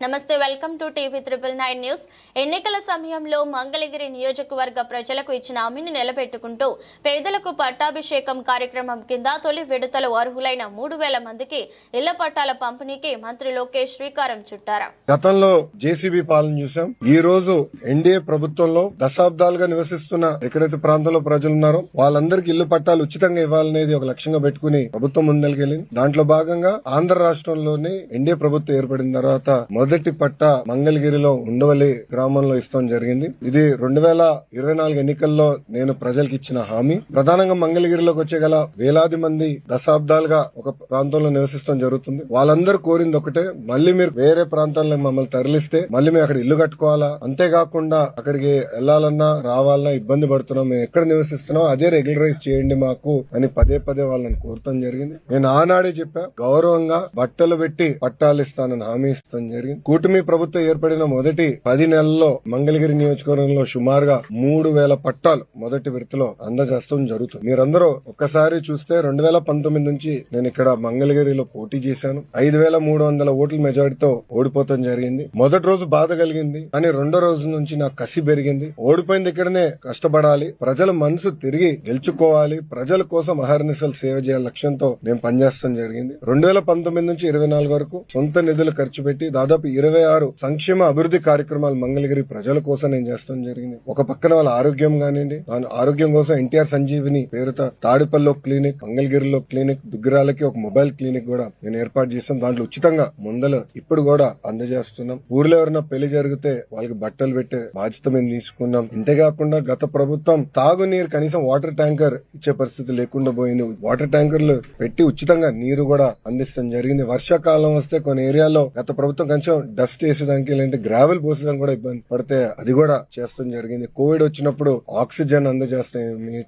నమస్తే welcome to TV 999 news. ఎన్నికల సమయంలో మంగళగిరి నియోజకవర్గ ప్రజలకు ఇచ్చిన హామీని నిలబెట్టుకుంటూ పేదలకు పట్టాభిషేకం కార్యక్రమం కింద తొలి విడతలో అర్హులైన 3000 మందికి ఇళ్ల పట్టాల పంపిణీకి మంత్రి లోకేష్ శ్రీకారం చుట్టారు. గతంలో జేసీబీ పాలన చూసాం. ఈ రోజు ఎన్డీఏ ప్రభుత్వంలో దశాబ్దాలుగా నివసిస్తున్న ఎక్కడైతే ప్రాంతంలో ప్రజలున్నారో వాళ్ళందరికీ ఇళ్ల పట్టాలు ఉచితంగా ఇవ్వాలనేది ఒక లక్ష్యంగా పెట్టుకుని ప్రభుత్వం ముందరికెళ్లింది. దాంట్లో భాగంగా ఆంధ్ర రాష్ట్రంలోని ఎన్డీఏ ప్రభుత్వం ఏర్పడిన తర్వాత మొదటి పట్ట మంగళగిరిలో ఉండవల్లి గ్రామంలో ఇస్తాం జరిగింది. ఇది 2024 ఎన్నికల్లో నేను ప్రజలకు ఇచ్చిన హామీ. ప్రధానంగా మంగళగిరిలోకి వచ్చే గల వేలాది మంది దశాబ్దాలుగా ఒక ప్రాంతంలో నివసిస్తాం జరుగుతుంది. వాళ్ళందరూ కోరింది ఒకటే, మళ్ళీ మీరు వేరే ప్రాంతాల్లో మమ్మల్ని తరలిస్తే మళ్ళీ మేము అక్కడ ఇల్లు కట్టుకోవాలా, అంతేకాకుండా అక్కడికి వెళ్లాలన్నా రావాలన్నా ఇబ్బంది పడుతున్నాం, మేము ఎక్కడ నివసిస్తున్నాం అదే రెగ్యులరైజ్ చేయండి మాకు అని పదే పదే వాళ్ళని కోరటం జరిగింది. నేను ఆనాడే చెప్పా, గౌరవంగా బట్టలు పెట్టి పట్టాలు ఇస్తానని హామీ ఇస్తాం జరిగింది. కూటమి ప్రభుత్వం ఏర్పడిన మొదటి 10 నెలల్లో మంగళగిరి నియోజకవర్గంలో సుమారుగా 3000 పట్టాలు మొదటి విడతలో అందజేస్తాం జరుగుతుంది. మీరందరూ ఒక్కసారి చూస్తే 2019 నుంచి నేను ఇక్కడ మంగళగిరిలో పోటీ చేశాను. 5300 ఓట్ల మెజారిటీతో ఓడిపోవడం జరిగింది. మొదటి రోజు బాధ కలిగింది, కానీ రెండో రోజు నుంచి నాకు కసి పెరిగింది. ఓడిపోయిన దగ్గరనే కష్టపడాలి, ప్రజల మనసు తిరిగి గెలుచుకోవాలి, ప్రజల కోసం అహర్నిశలు సేవ చేయాల లక్ష్యంతో నేను పనిచేస్తాం జరిగింది. 2019 నుంచి 24 వరకు సొంత నిధులు ఖర్చు పెట్టి దాదాపు 26 సంక్షేమ అభివృద్ధి కార్యక్రమాలు మంగళగిరి ప్రజల కోసం నేను చేస్తాం జరిగింది. ఒక పక్కన వాళ్ళ ఆరోగ్యం కానివ్వండి, ఆరోగ్యం కోసం ఎన్టీఆర్ సంజీవిని పేరుతో తాడిపల్లిలో క్లినిక్, మంగళగిరిలో క్లినిక్, దుగ్గిరాలకి ఒక మొబైల్ క్లినిక్ కూడా నేను ఏర్పాటు చేస్తాం. దాంట్లో ఉచితంగా ముందలు ఇప్పుడు కూడా అందజేస్తున్నాం. ఊర్లో ఎవరైనా పెళ్లి జరిగితే వాళ్ళకి బట్టలు పెట్టే బాధ్యత మేము తీసుకున్నాం. ఇంతేకాకుండా గత ప్రభుత్వం తాగునీరు కనీసం వాటర్ ట్యాంకర్ ఇచ్చే పరిస్థితి లేకుండా పోయింది. వాటర్ ట్యాంకర్లు పెట్టి ఉచితంగా నీరు కూడా అందిస్తాం జరిగింది. వర్షాకాలం వస్తే కొన్ని ఏరియాలో గత ప్రభుత్వం కొంచెం డస్ట్ వేసేదానికి లేదంటే గ్రావెల్ పోసేదానికి కూడా ఇబ్బంది పడితే అది కూడా చేస్తాం జరిగింది. కోవిడ్ వచ్చినప్పుడు ఆక్సిజన్ అందజేస్తాం,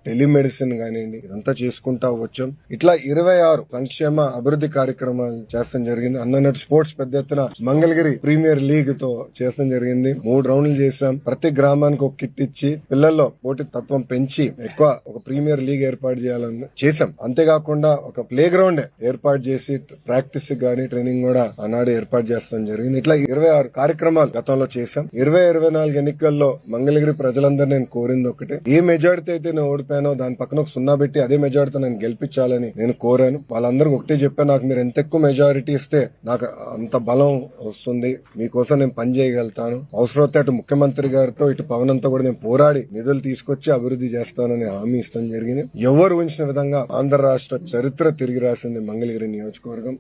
టెలిమెడిసిన్ కానివ్వండి, ఇదంతా చేసుకుంటా వచ్చాం. ఇట్లా 26 సంక్షేమ అభివృద్ధి కార్యక్రమాలు చేస్తాం జరిగింది. అన్నట్టు స్పోర్ట్స్ పెద్ద ఎత్తున మంగళగిరి ప్రీమియర్ లీగ్ తో చేస్తాం జరిగింది. 3 రౌండ్లు చేశాం. ప్రతి గ్రామానికి ఒక కిట్ ఇచ్చి పిల్లల్లో పోటీ తత్వం పెంచి ఎక్కువ ఒక ప్రీమియర్ లీగ్ ఏర్పాటు చేయాలని చేశాం. అంతేకాకుండా ఒక ప్లే గ్రౌండ్ ఏర్పాటు చేసి ప్రాక్టీస్ గానీ ట్రైనింగ్ కూడా ఆనాడు ఏర్పాటు చేస్తాం జరిగింది. ఇట్లా 26 కార్యక్రమాలు గతంలో చేశాం. 2024 ఎన్నికల్లో మంగళగిరి ప్రజలందరూ నేను కోరింది ఒకటే, ఏ మెజారిటీ అయితే నేను ఓడిపోయానో దాని పక్కన ఒక 0 పెట్టి అదే మెజారిటీతో నేను గెలిపించాలని నేను కోరాను. వాళ్ళందరూ ఒకటే చెప్పా, నాకు మీరు ఎంత ఎక్కువ మెజారిటీ ఇస్తే నాకు అంత బలం వస్తుంది, మీకోసం నేను పని చేయగలుగుతాను. అవసరమైతే అటు ముఖ్యమంత్రి గారితో ఇటు పవన్ అంతా కూడా నేను పోరాడి నిధులు తీసుకొచ్చి అభివృద్ధి చేస్తానని హామీ ఇస్తాం జరిగింది. ఎవరు ఊహించిన విధంగా ఆంధ్ర రాష్ట్ర చరిత్ర తిరిగి రాసింది మంగళగిరి నియోజకవర్గం.